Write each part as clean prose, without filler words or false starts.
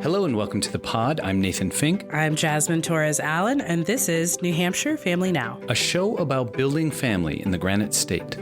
Hello and welcome to the pod. I'm Nathan Fink. I'm Jasmine Torres Allen, and this is New Hampshire Family Now, a show about building family in the Granite State.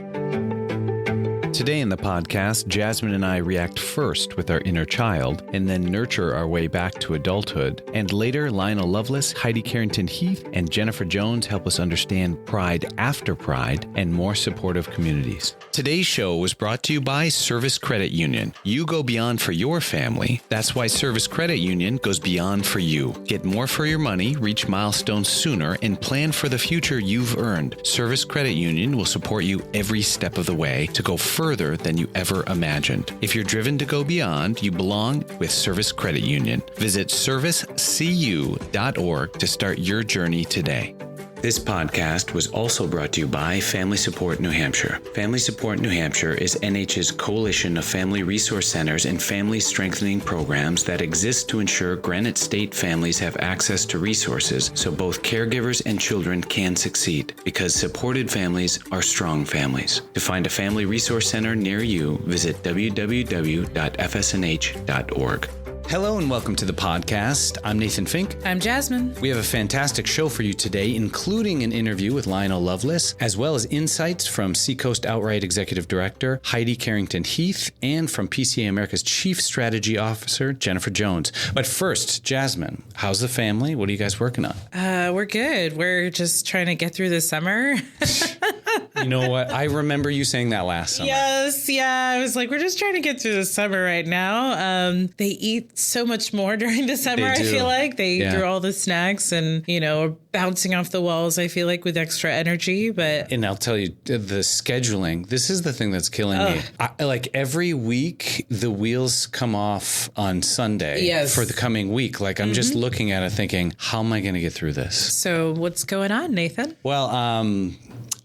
Today in the podcast, Jasmine and I react first with our inner child and then nurture our way back to adulthood. And later, Lionel Loveless, Heidi Carrington Heath, and Jennifer Jones help us understand pride after pride and more supportive communities. Today's show was brought to you by Service Credit Union. You go beyond for your family. That's why Service Credit Union goes beyond for you. Get more for your money, reach milestones sooner, and plan for the future you've earned. Service Credit Union will support you every step of the way to go further than you ever imagined. If you're driven to go beyond, you belong with Service Credit Union. Visit servicecu.org to start your journey today. This podcast was also brought to you by Family Support New Hampshire. Family Support New Hampshire is NH's coalition of family resource centers and family strengthening programs that exist to ensure Granite State families have access to resources so both caregivers and children can succeed, because supported families are strong families. To find a family resource center near you, visit www.fsnh.org. Hello and welcome to the podcast. I'm Nathan Fink. I'm Jasmine. We have a fantastic show for you today, including an interview with Lionel Loveless, as well as insights from Seacoast Outright Executive Director Heidi Carrington Heath, and from PCA America's Chief Strategy Officer Jennifer Jones. But first, Jasmine, how's the family? What are you guys working on? We're good. We're just trying to get through the summer. You know what? I remember you saying that last summer. Yes, yeah. I was like, we're just trying to get through the summer right now. They eat so much more during the summer, I feel like. They eat through all the snacks and, are bouncing off the walls, I feel like, with extra energy. And I'll tell you, the scheduling, this is the thing that's killing me. Like every week, the wheels come off on Sunday for the coming week. Like I'm just looking at it thinking, how am I going to get through this? So what's going on, Nathan? Well,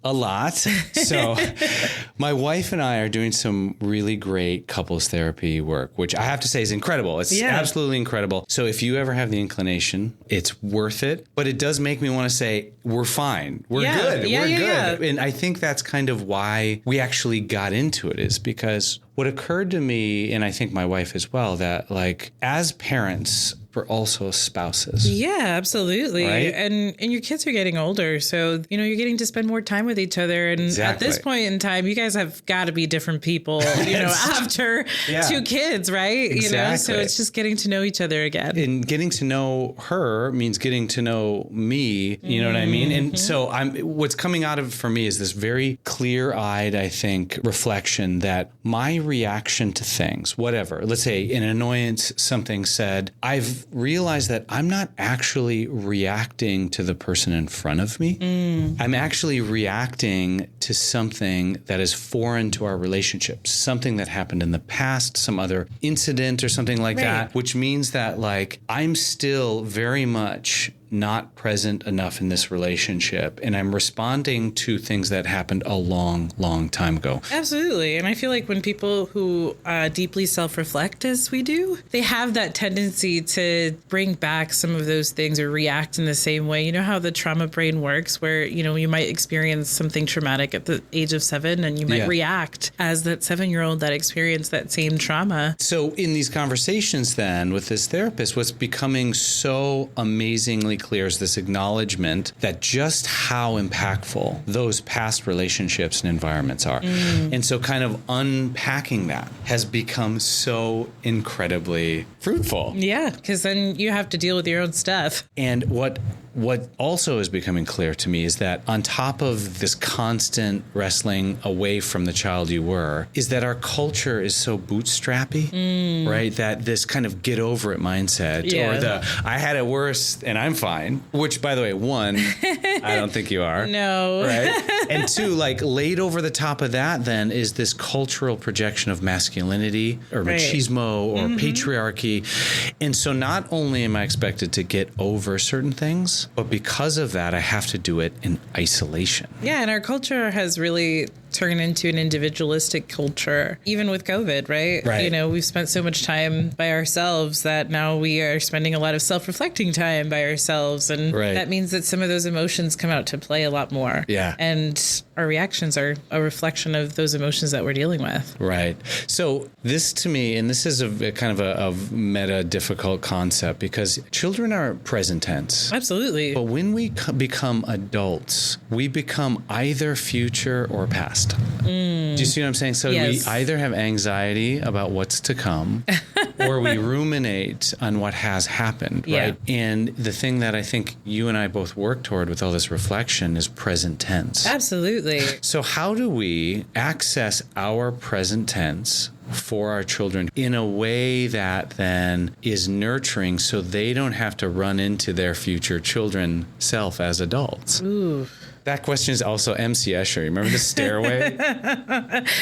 a lot. So my wife and I are doing some really great couples therapy work, which I have to say is incredible. It's absolutely incredible. So if you ever have the inclination, it's worth it. But it does make me want to say, we're fine. We're good. We're good. And I think that's kind of why we actually got into it, is because what occurred to me, and I think my wife as well, that like as parents, we're also spouses. Yeah, absolutely. Right? And your kids are getting older. So, you're getting to spend more time with each other. And at this point in time, you guys have got to be different people, after two kids, right? Exactly. So it's just getting to know each other again. And getting to know her means getting to know me. You know what I mean? And so what's coming out of it for me is this very clear-eyed, I think, reflection that my reaction to things, whatever, let's say an annoyance, something said, I've realized that I'm not actually reacting to the person in front of me. I'm actually reacting to something that is foreign to our relationship, something that happened in the past, some other incident or something like that, which means that like I'm still very much not present enough in this relationship, and I'm responding to things that happened a long, long time ago. Absolutely. And I feel like when people who deeply self-reflect as we do, they have that tendency to bring back some of those things or react in the same way. You know how the trauma brain works, where, you might experience something traumatic at the age of 7 and you might react as that 7-year-old that experienced that same trauma. So in these conversations then with this therapist, what's becoming so amazingly clear is this acknowledgement that just how impactful those past relationships and environments are. And so kind of unpacking that has become so incredibly fruitful. Yeah, because then you have to deal with your own stuff. And what also is becoming clear to me is that on top of this constant wrestling away from the child you were, is that our culture is so bootstrappy, right? That this kind of get over it mindset, or the I had it worse and I'm fine, which by the way, one, I don't think you are. No. Right? And two, like laid over the top of that then is this cultural projection of masculinity or machismo or patriarchy. And so not only am I expected to get over certain things, but because of that, I have to do it in isolation. Yeah, and our culture has really turned into an individualistic culture, even with COVID, right? We've spent so much time by ourselves that now we are spending a lot of self-reflecting time by ourselves. And that means that some of those emotions come out to play a lot more. Yeah. And our reactions are a reflection of those emotions that we're dealing with. Right. So this to me, and this is a kind of a meta difficult concept, because children are present tense. Absolutely. But when we become adults, we become either future or past. Do you see what I'm saying? So Yes. we either have anxiety about what's to come or we ruminate on what has happened, right? Yeah. And the thing that I think you and I both work toward with all this reflection is present tense. Absolutely. So how do we access our present tense for our children in a way that then is nurturing so they don't have to run into their future children self as adults? Ooh. That question is also M.C. Escher. Remember the stairway?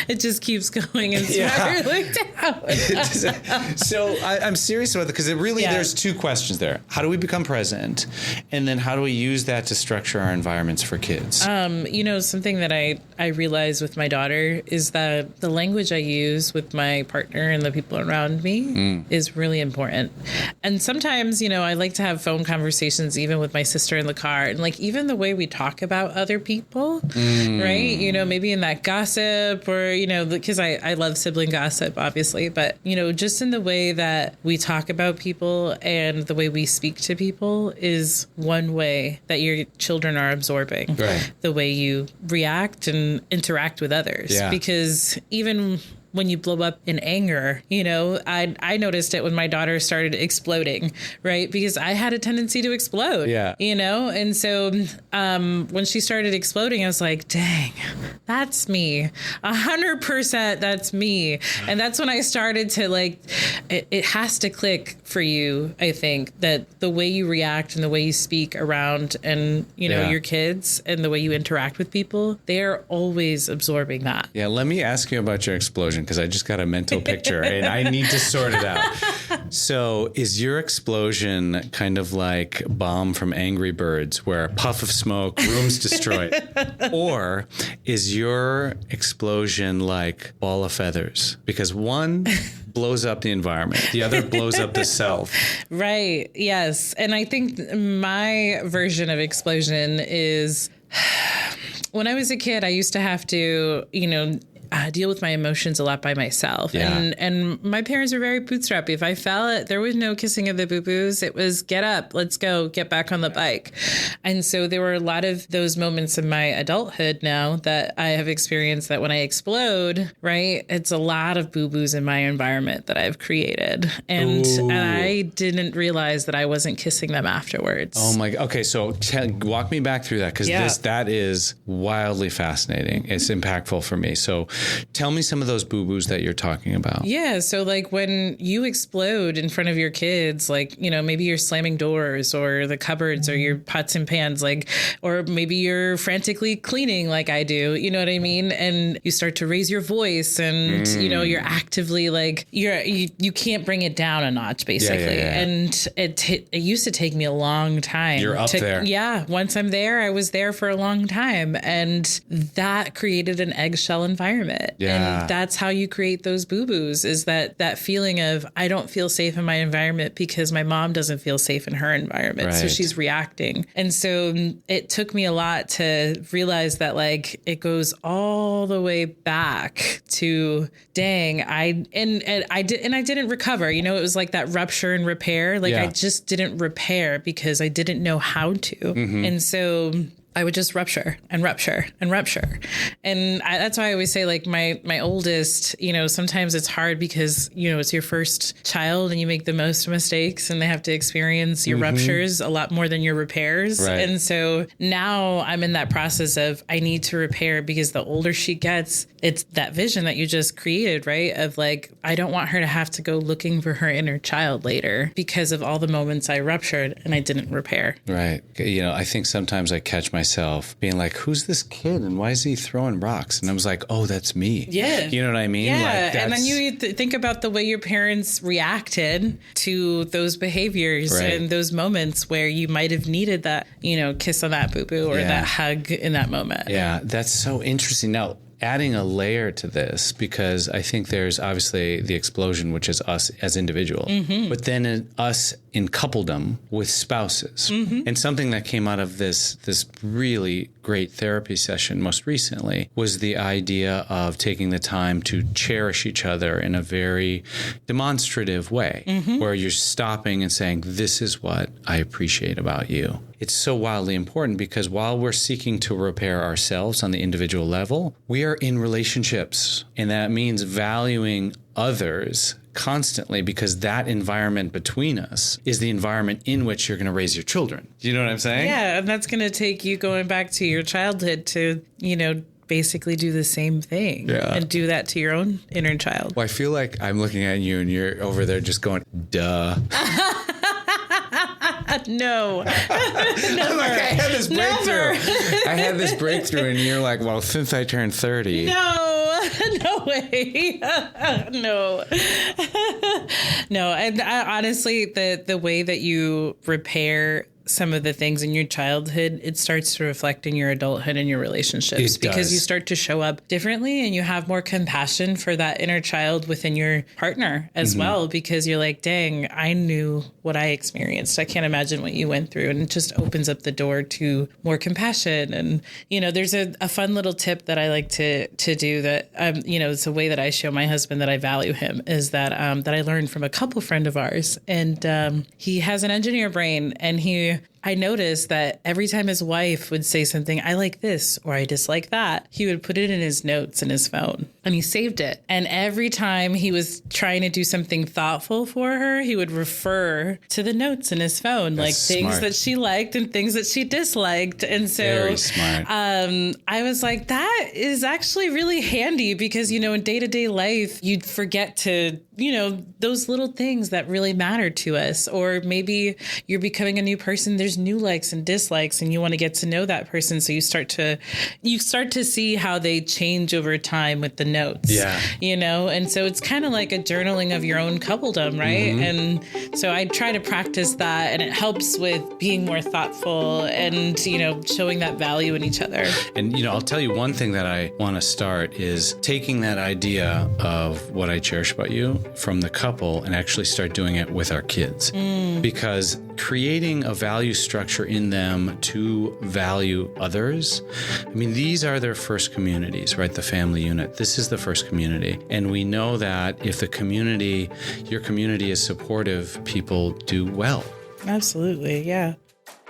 It just keeps going and spiraling down. So I'm serious about it because there's two questions there. How do we become present? And then how do we use that to structure our environments for kids? Something that I realized with my daughter is that the language I use with my partner and the people around me is really important. And sometimes, I like to have phone conversations even with my sister in the car. And like even the way we talk about other people, right? Maybe in that gossip or, because I love sibling gossip, obviously. But, just in the way that we talk about people and the way we speak to people is one way that your children are absorbing the way you react and interact with others. Yeah. Because even when you blow up in anger, I noticed it when my daughter started exploding, right? Because I had a tendency to explode, and so when she started exploding, I was like, dang, that's me. 100% that's me. And that's when I started to it has to click for you, I think, that the way you react and the way you speak around and, your kids and the way you interact with people, they're always absorbing that. Yeah, let me ask you about your explosion, because I just got a mental picture and I need to sort it out. So is your explosion kind of like Bomb from Angry Birds, where a puff of smoke, room's destroyed? Or is your explosion like Ball of Feathers? Because one blows up the environment, the other blows up the self. Right. Yes. And I think my version of explosion is when I was a kid, I used to have to, deal with my emotions a lot by myself. Yeah. And my parents were very bootstrappy. If I fell, there was no kissing of the boo-boos. It was get up, let's go, get back on the bike. And so there were a lot of those moments in my adulthood now that I have experienced that when I explode, right, it's a lot of boo-boos in my environment that I've created. And I didn't realize that I wasn't kissing them afterwards. Oh my God. Okay. So walk me back through that, because that is wildly fascinating. It's impactful for me. So tell me some of those boo-boos that you're talking about. Yeah. So like when you explode in front of your kids, like, maybe you're slamming doors or the cupboards or your pots and pans, or maybe you're frantically cleaning like I do, you know what I mean? And you start to raise your voice and, you're actively you can't bring it down a notch, basically. Yeah. And it used to take me a long time. You're up there. Yeah. Once I'm there, I was there for a long time. And that created an eggshell environment. Yeah. And that's how you create those boo-boos, is that feeling of, I don't feel safe in my environment because my mom doesn't feel safe in her environment. Right. So she's reacting. And so it took me a lot to realize that it goes all the way back to, dang, I didn't recover. It was like that rupture and repair. I just didn't repair because I didn't know how to. Mm-hmm. And so I would just rupture and rupture and rupture. And that's why I always say, my oldest, sometimes it's hard because, it's your first child and you make the most mistakes and they have to experience your ruptures a lot more than your repairs. Right. And so now I'm in that process of, I need to repair, because the older she gets, it's that vision that you just created, right? Of I don't want her to have to go looking for her inner child later because of all the moments I ruptured and I didn't repair. Right. I think sometimes I catch myself being like, who's this kid and why is he throwing rocks? And I was like, oh, that's me. Yeah. You know what I mean? Yeah. And then you think about the way your parents reacted to those behaviors and those moments where you might have needed that, kiss on that boo-boo or that hug in that moment. Yeah. That's so interesting. Now, adding a layer to this, because I think there's obviously the explosion, which is us as individual, but then us in coupledom with spouses. And something that came out of this really great therapy session most recently was the idea of taking the time to cherish each other in a very demonstrative way, where you're stopping and saying, this is what I appreciate about you. It's so wildly important because while we're seeking to repair ourselves on the individual level, we are in relationships. And that means valuing others constantly, because that environment between us is the environment in which you're going to raise your children. Do you know what I'm saying? Yeah, and that's going to take you going back to your childhood to, basically do the same thing and do that to your own inner child. Well, I feel like I'm looking at you and you're over there just going, duh. No. Never. I had this breakthrough. I had this breakthrough and you're like, well, since I turned 30. No way. No. No. And honestly, the way that you repair some of the things in your childhood, it starts to reflect in your adulthood and your relationships, because you start to show up differently and you have more compassion for that inner child within your partner as well, because you're like, dang, I knew what I experienced. I can't imagine what you went through. And it just opens up the door to more compassion. And, there's a fun little tip that I like to do that, it's a way that I show my husband that I value him, is that I learned from a couple friend of ours. And he has an engineer brain, and I noticed that every time his wife would say something, I like this or I dislike that, he would put it in his notes in his phone and he saved it. And every time he was trying to do something thoughtful for her, he would refer to the notes in his phone, That's like things smart. that she liked and things that she disliked. And so Very smart. I was like, that is actually really handy, because, in day-to-day life, you'd forget to, those little things that really matter to us. Or maybe you're becoming a new person. There's new likes and dislikes, and you want to get to know that person. So you start to see how they change over time with the notes. Yeah. And so it's kind of like a journaling of your own coupledom, right? And so I try to practice that, and it helps with being more thoughtful and, showing that value in each other. And, I'll tell you one thing that I want to start is taking that idea of what I cherish about you from the couple and actually start doing it with our kids. Because creating a value structure in them to value others, these are their first communities, right? The family unit. This is the first community. And we know that if your community is supportive, people do well. Absolutely. Yeah.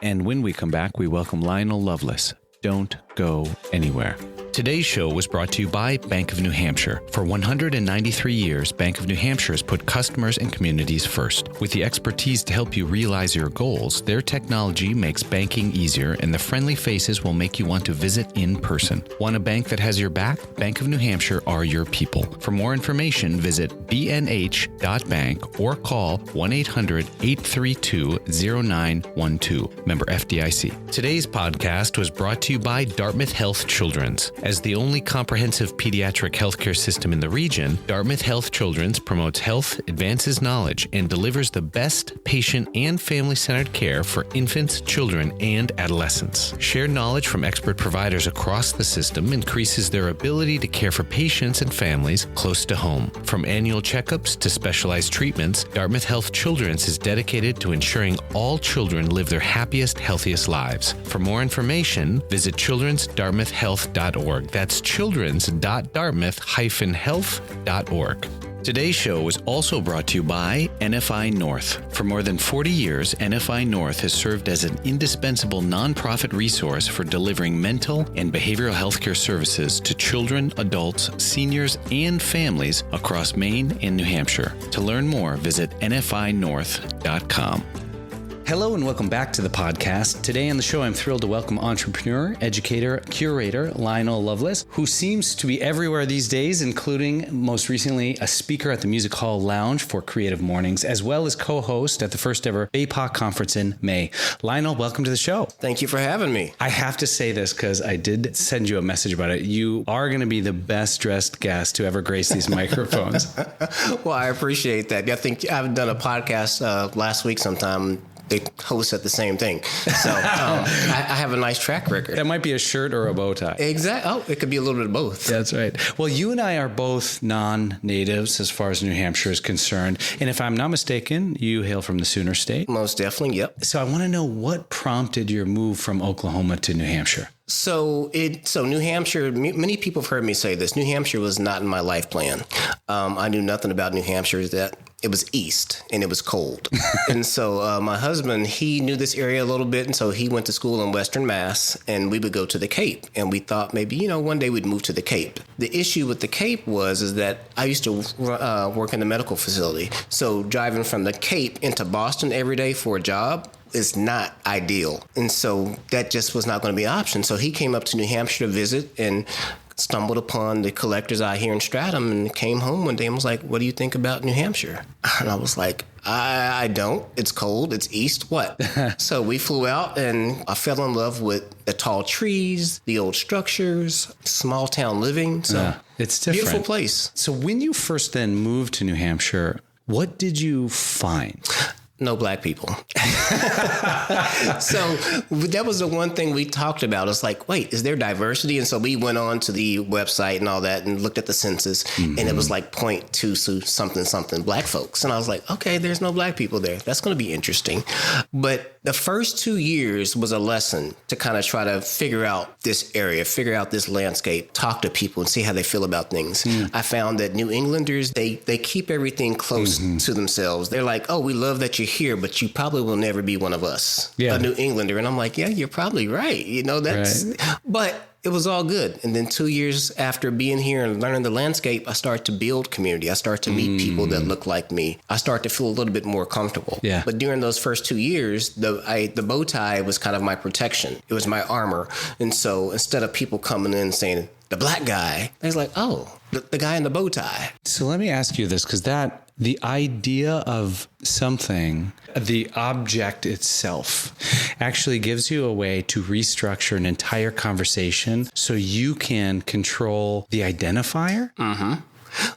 And when we come back, we welcome Lionel Loveless. Don't go anywhere. Today's show was brought to you by Bank of New Hampshire. For 193 years, Bank of New Hampshire has put customers and communities first. With the expertise to help you realize your goals, their technology makes banking easier, and the friendly faces will make you want to visit in person. Want a bank that has your back? Bank of New Hampshire are your people. For more information, visit bnh.bank or call 1-800-832-0912. Member FDIC. Today's podcast was brought to you by Dartmouth Health Children's. As the only comprehensive pediatric healthcare system in the region, Dartmouth Health Children's promotes health, advances knowledge, and delivers the best patient and family-centered care for infants, children, and adolescents. Shared knowledge from expert providers across the system increases their ability to care for patients and families close to home. From annual checkups to specialized treatments, Dartmouth Health Children's is dedicated to ensuring all children live their happiest, healthiest lives. For more information, visit childrensdartmouthhealth.org. That's childrens.dartmouth-health.org. Today's show was also brought to you by NFI North. For more than 40 years, NFI North has served as an indispensable nonprofit resource for delivering mental and behavioral health care services to children, adults, seniors, and families across Maine and New Hampshire. To learn more, visit nfinorth.com. Hello and welcome back to the podcast. Today on the show, I'm thrilled to welcome entrepreneur, educator, curator Lionel Loveless, who seems to be everywhere these days, including most recently a speaker at the Music Hall Lounge for Creative Mornings, as well as co-host at the first ever BAPOC conference in May. Lionel, welcome to the show. Thank you for having me. I have to say this because I did send you a message about it. You are going to be the best dressed guest to ever grace these microphones. Well, I appreciate that. I think I've done a podcast last week sometime they host at the same thing. So I have a nice track record. That might be a shirt or a bow tie. Exactly. Oh, it could be a little bit of both. That's right. Well, you and I are both non-natives as far as New Hampshire is concerned. And if I'm not mistaken, you hail from the Sooner State. Most definitely, yep. So I want to know what prompted your move from Oklahoma to New Hampshire. So New Hampshire, many people have heard me say this. New Hampshire was not in my life plan. I knew nothing about New Hampshire, that it was east and it was cold. And so my husband, he knew this area a little bit. And so he went to school in Western Mass and we would go to the Cape. And we thought maybe, one day we'd move to the Cape. The issue with the Cape is that I used to work in a medical facility. So driving from the Cape into Boston every day for a job is not ideal. And so that just was not going to be an option. So he came up to New Hampshire to visit and stumbled upon the collector's eye here in Stratham and came home one day and was like, what do you think about New Hampshire? And I was like, I don't. It's cold. It's east. What? So we flew out and I fell in love with the tall trees, the old structures, small town living. So it's different. Beautiful place. So when you first then moved to New Hampshire, what did you find? No black people. So that was the one thing we talked about. It's like, wait, is there diversity? And so we went on to the website and all that and looked at the census and it was like 0.2 something black folks. And I was like, okay, there's no black people there. That's going to be interesting. But the first 2 years was a lesson to kind of try to figure out this area, figure out this landscape, talk to people and see how they feel about things. I found that New Englanders, they keep everything close to themselves. They're like, oh, we love that you're here, but you probably will never be one of us, a New Englander. And I'm like, yeah, you're probably right. But it was all good. And then 2 years after being here and learning the landscape, I started to build community. I started to meet people that look like me. I started to feel a little bit more comfortable. Yeah. But during those first 2 years, the bow tie was kind of my protection. It was my armor. And so instead of people coming in and saying, the black guy, I was like, oh, the guy in the bow tie. So let me ask you this, because the idea of something, the object itself, actually gives you a way to restructure an entire conversation so you can control the identifier?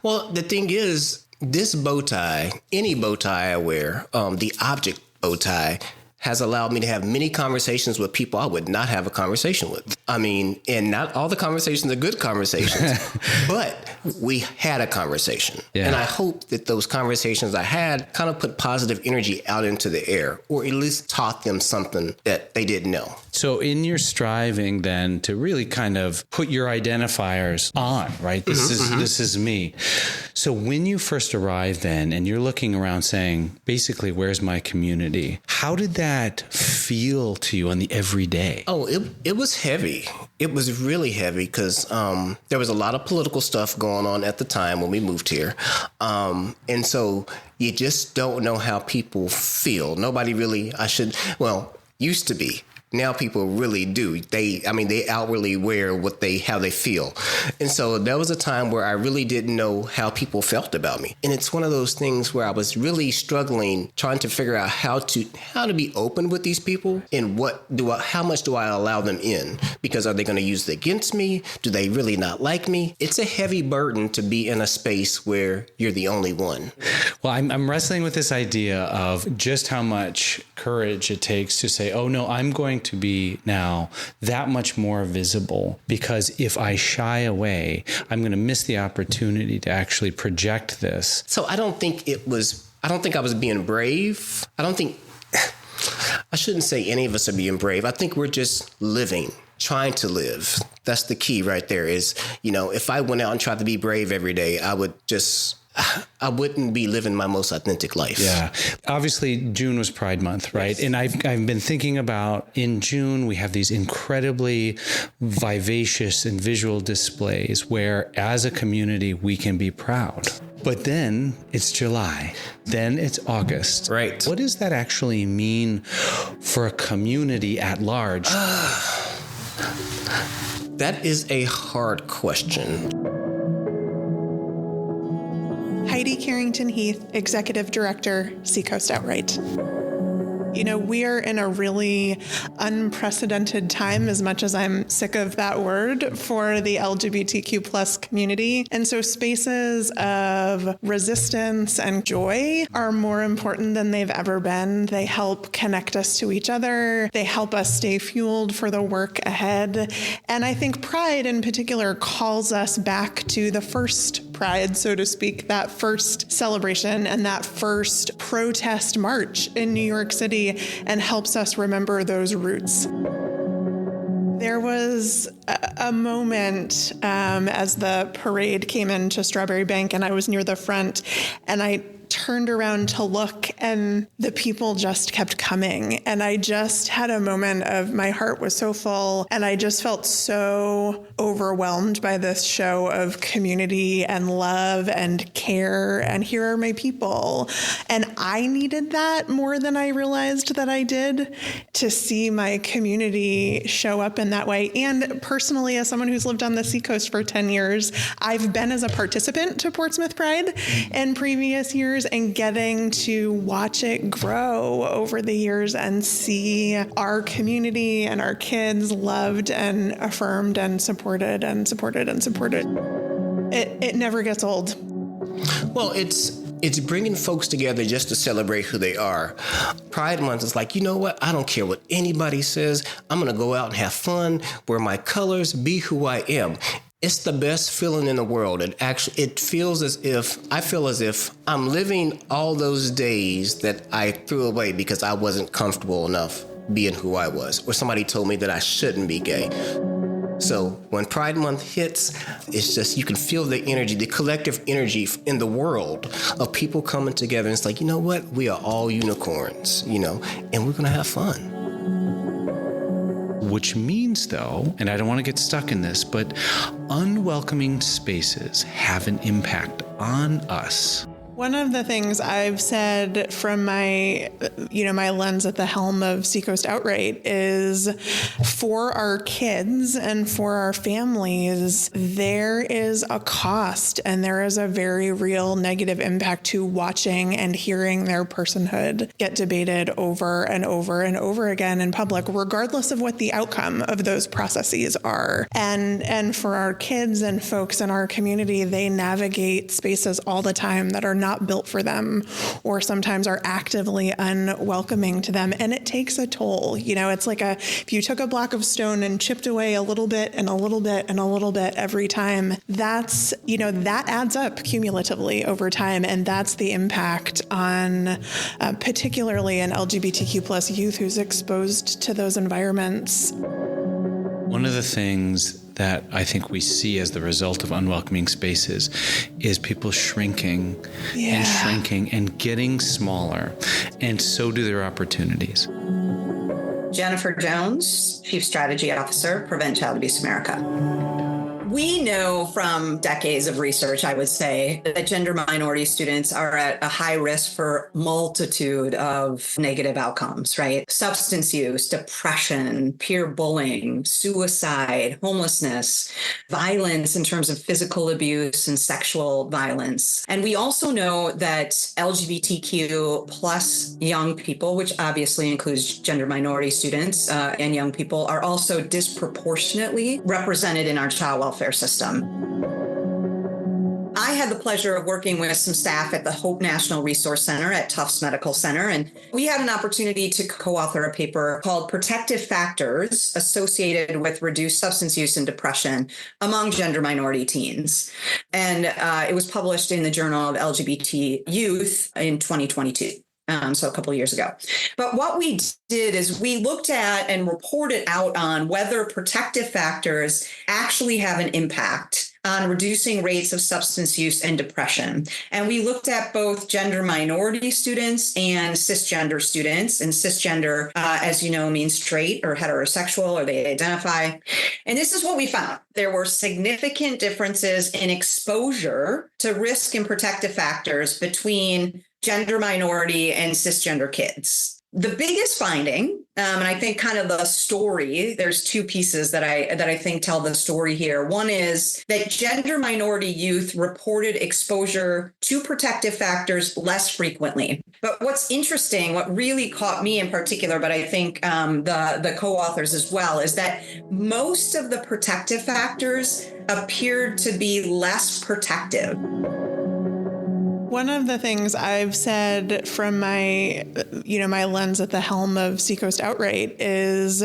Well, the thing is, this bow tie, any bow tie I wear, the object bow tie, has allowed me to have many conversations with people I would not have a conversation with. I mean, and not all the conversations are good conversations, but we had a conversation. Yeah. And I hope that those conversations I had kind of put positive energy out into the air, or at least taught them something that they didn't know. So in your striving then to really kind of put your identifiers on, right? This is me. So when you first arrived then and you're looking around saying, basically, where's my community? How did that feel to you on the everyday? Oh, it was heavy. It was really heavy because there was a lot of political stuff going on at the time when we moved here. And so you just don't know how people feel. Nobody really, used to be. Now people really do. They outwardly wear how they feel. And so that was a time where I really didn't know how people felt about me. And it's one of those things where I was really struggling, trying to figure out how to be open with these people and how much do I allow them in? Because are they going to use it against me? Do they really not like me? It's a heavy burden to be in a space where you're the only one. Well, I'm wrestling with this idea of just how much courage it takes to say, oh no, I'm going to be now that much more visible, because if I shy away, I'm going to miss the opportunity to actually project this. So I don't think I was being brave. I shouldn't say any of us are being brave. I think we're just living, trying to live. That's the key right there is, if I went out and tried to be brave every day, I wouldn't be living my most authentic life. Yeah. Obviously, June was Pride Month, right? Yes. And I've been thinking about in June, we have these incredibly vivacious and visual displays where as a community, we can be proud. But then it's July, then it's August. Right. What does that actually mean for a community at large? That is a hard question. Heidi Carrington Heath, Executive Director, Seacoast Outright. We are in a really unprecedented time, as much as I'm sick of that word, for the LGBTQ plus community. And so spaces of resistance and joy are more important than they've ever been. They help connect us to each other. They help us stay fueled for the work ahead. And I think Pride in particular calls us back to the first Pride, so to speak, that first celebration and that first protest march in New York City, and helps us remember those roots. There was a moment as the parade came into Strawberry Bank, and I was near the front, and I turned around to look, and the people just kept coming. And I just had a moment of, my heart was so full, and I just felt so overwhelmed by this show of community and love and care. And here are my people. And I needed that more than I realized that I did, to see my community show up in that way. And personally, as someone who's lived on the Seacoast for 10 years, I've been as a participant to Portsmouth Pride in previous years, and getting to watch it grow over the years and see our community and our kids loved and affirmed and supported and supported and supported. It never gets old. Well, it's bringing folks together just to celebrate who they are. Pride Month is like, you know what? I don't care what anybody says. I'm going to go out and have fun, wear my colors, be who I am. It's the best feeling in the world. It feels as if, I feel as if I'm living all those days that I threw away because I wasn't comfortable enough being who I was, or somebody told me that I shouldn't be gay. So when Pride Month hits, it's just, you can feel the energy, the collective energy in the world of people coming together. And it's like, you know what? We are all unicorns, and we're going to have fun. Which means, though, and I don't want to get stuck in this, but unwelcoming spaces have an impact on us. One of the things I've said from my lens at the helm of Seacoast Outright is, for our kids and for our families, there is a cost, and there is a very real negative impact to watching and hearing their personhood get debated over and over and over again in public, regardless of what the outcome of those processes are. And for our kids and folks in our community, they navigate spaces all the time that are not built for them, or sometimes are actively unwelcoming to them. And it takes a toll. It's like if you took a block of stone and chipped away a little bit and a little bit and a little bit every time, that adds up cumulatively over time. And that's the impact on particularly an LGBTQ plus youth who's exposed to those environments. One of the things that I think we see as the result of unwelcoming spaces is people shrinking and shrinking and getting smaller, and so do their opportunities. Jennifer Jones, Chief Strategy Officer, Prevent Child Abuse America. We know from decades of research, I would say, that gender minority students are at a high risk for multitude of negative outcomes, right? Substance use, depression, peer bullying, suicide, homelessness, violence in terms of physical abuse and sexual violence. And we also know that LGBTQ plus young people, which obviously includes gender minority students and young people, are also disproportionately represented in our child welfare system. I had the pleasure of working with some staff at the Hope National Resource Center at Tufts Medical Center, and we had an opportunity to co-author a paper called Protective Factors Associated with Reduced Substance Use and Depression Among Gender Minority Teens. And it was published in the Journal of LGBT Youth in 2022. So a couple of years ago. But what we did is we looked at and reported out on whether protective factors actually have an impact on reducing rates of substance use and depression. And we looked at both gender minority students and cisgender students. And cisgender, as you know, means straight or heterosexual, or they identify. And this is what we found. There were significant differences in exposure to risk and protective factors between gender minority and cisgender kids. The biggest finding, and I think kind of the story, there's two pieces that I think tell the story here. One is that gender minority youth reported exposure to protective factors less frequently. But what's interesting, what really caught me in particular, but I think the co-authors as well, is that most of the protective factors appeared to be less protective. One of the things I've said from my lens at the helm of Seacoast Outright is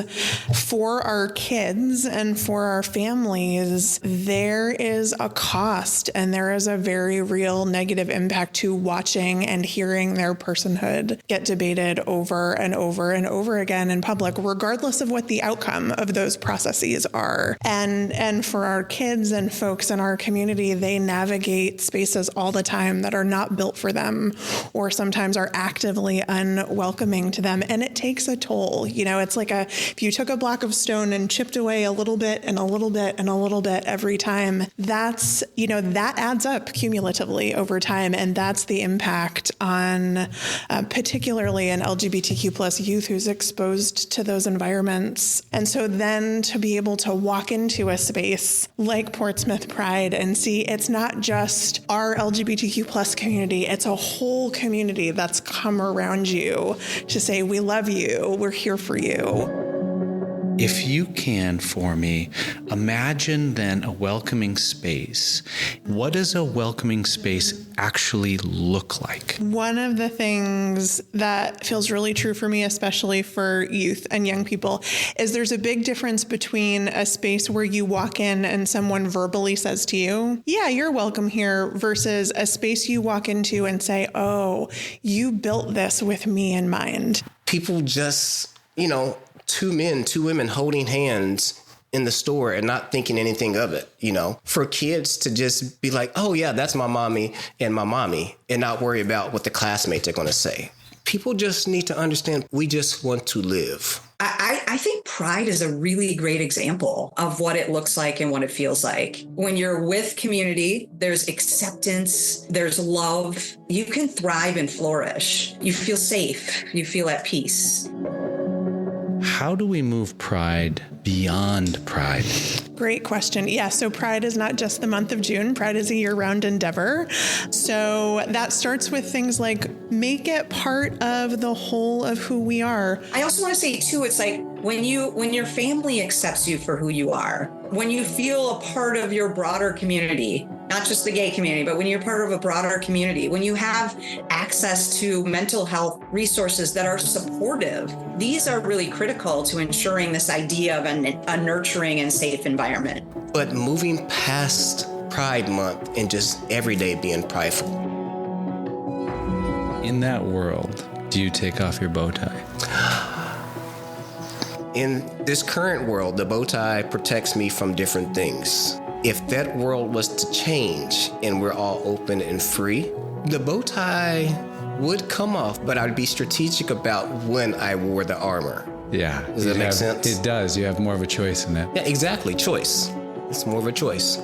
for our kids and for our families, there is a cost and there is a very real negative impact to watching and hearing their personhood get debated over and over and over again in public, regardless of what the outcome of those processes are. And for our kids and folks in our community, they navigate spaces all the time that are not built for them, or sometimes are actively unwelcoming to them. And it takes a toll. It's like if you took a block of stone and chipped away a little bit and a little bit and a little bit every time, that adds up cumulatively over time. And that's the impact on particularly an LGBTQ plus youth who's exposed to those environments. And so then to be able to walk into a space like Portsmouth Pride and see it's not just our LGBTQ plus community, it's a whole community that's come around you to say, we love you, we're here for you. If you can, for me, imagine then a welcoming space. What does a welcoming space actually look like? One of the things that feels really true for me, especially for youth and young people, is there's a big difference between a space where you walk in and someone verbally says to you, yeah, you're welcome here, versus a space you walk into and say, oh, you built this with me in mind. People just, two men, two women holding hands in the store and not thinking anything of it, for kids to just be like, oh yeah, that's my mommy and not worry about what the classmates are going to say. People just need to understand we just want to live. I think Pride is a really great example of what it looks like and what it feels like. When you're with community, there's acceptance, there's love. You can thrive and flourish. You feel safe. You feel at peace. How do we move Pride beyond Pride? Great question. Yeah, so Pride is not just the month of June. Pride is a year-round endeavor. So that starts with things like make it part of the whole of who we are. I also want to say, too, it's like when your family accepts you for who you are, when you feel a part of your broader community, not just the gay community, but when you're part of a broader community, when you have access to mental health resources that are supportive, these are really critical to ensuring this idea of a nurturing and safe environment. But moving past Pride Month and just every day being prideful. In that world, do you take off your bow tie? In this current world, the bow tie protects me from different things. If that world was to change and we're all open and free, the bow tie would come off, but I'd be strategic about when I wore the armor. Yeah. Does that make sense? It does. You have more of a choice in that. Yeah, exactly. Choice. It's more of a choice.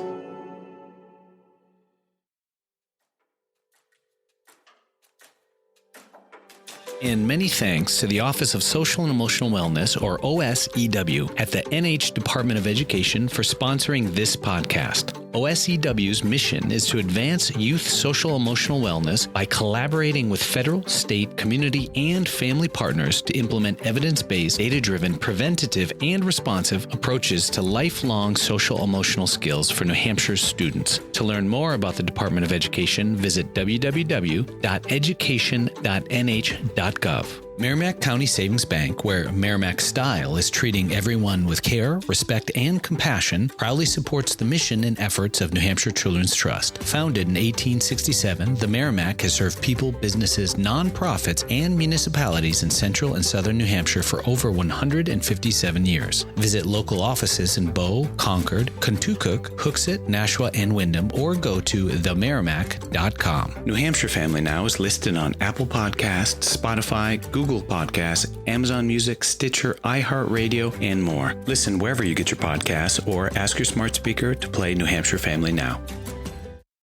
And many thanks to the Office of Social and Emotional Wellness, or OSEW, at the NH Department of Education for sponsoring this podcast. OSEW's mission is to advance youth social emotional wellness by collaborating with federal, state, community, and family partners to implement evidence-based, data-driven, preventative, and responsive approaches to lifelong social emotional skills for New Hampshire's students. To learn more about the Department of Education, visit www.education.nh.gov. Merrimack County Savings Bank, where Merrimack Style is treating everyone with care, respect, and compassion, proudly supports the mission and efforts of New Hampshire Children's Trust. Founded in 1867, the Merrimack has served people, businesses, nonprofits, and municipalities in central and southern New Hampshire for over 157 years. Visit local offices in Bow, Concord, Contoocook, Hooksett, Nashua, and Wyndham, or go to themerrimack.com. New Hampshire Family Now is listed on Apple Podcasts, Spotify, Google Podcasts, Amazon Music, Stitcher, iHeartRadio, and more. Listen wherever you get your podcasts or ask your smart speaker to play New Hampshire Family Now.